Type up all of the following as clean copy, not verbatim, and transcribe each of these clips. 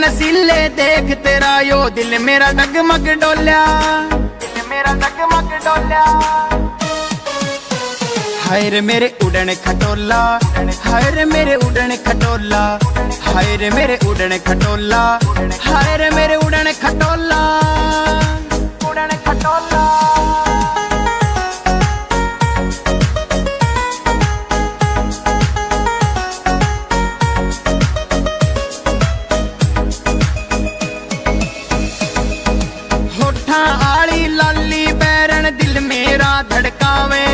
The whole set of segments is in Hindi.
नसीले देख तेरा यो दिल मेरा डगमग डोल्या, दिल मेरा डगमग डोल्या। हाय रे मेरे उड़न खटोला, हाय रे मेरे उड़न खटोला, हाय रे मेरे उड़न खटोला, हाय रे मेरे उड़न खटोला, उड़न खटोला। होठा आली लाली बैरन दिल मेरा धड़कावे,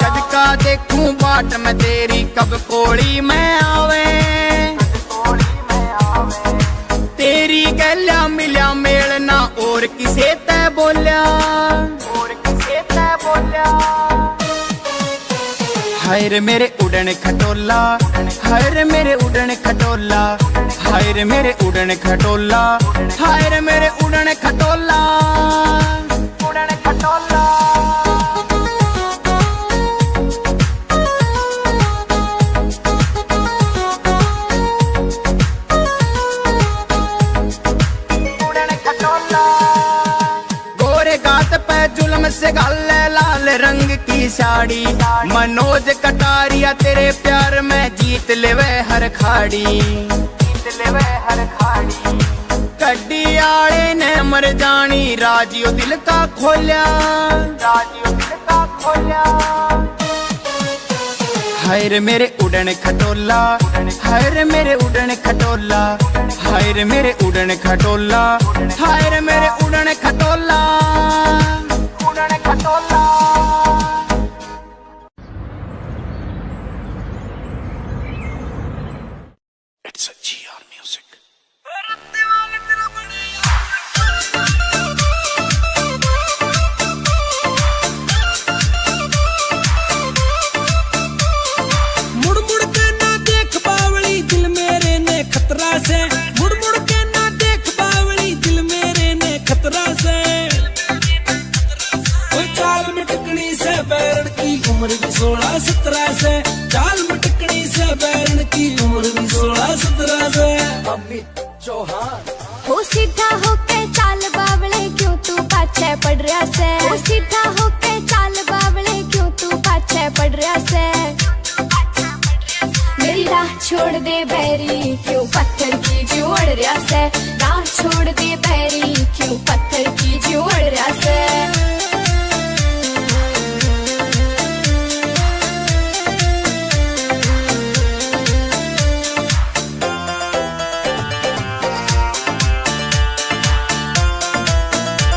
कद का देखूं बाट में तेरी कब कोड़ी में आवे। तेरी गल्या मिल्या मेलना और किसे तै बोल्या, और किसे तै बोल्या। हाय रे मेरे उड़न खटोला, हाय रे मेरे उड़न खटोला, हाय रे मेरे उड़न खटोला, हाय रे मेरे उड़न खटोला, उड़न खटोला। उड़न खटोला। गोरे गात पे जुल्म से गाले लाल रंग की साड़ी, मनोज कटारिया तेरे प्यार में जीत लेवे हर खाड़ी, जीत लेवे हर खाड़ी। कड्डी आले ने मर जानी राजियो दिल का खोल्या, राजियो दिल का खोल्या। हाय रे मेरे उड़न खटोला, हाय रे मेरे उड़न खटोला, हाय रे मेरे उड़न खटोला, हाय रे मेरे उड़न खटोला, उड़न खटोला। It's a GR Music. मुड़ मुड़ के ना देख बावली दिल मेरे ने खतरा से, मुड़ मुड़ के ना देख बावली दिल मेरे ने खतरा से। कोई चाल मटकनी से बैरन की उम्र भी 16-17 से, चाल मटकनी से बैरन की उम्र भी 16-17 से। अमित चौहान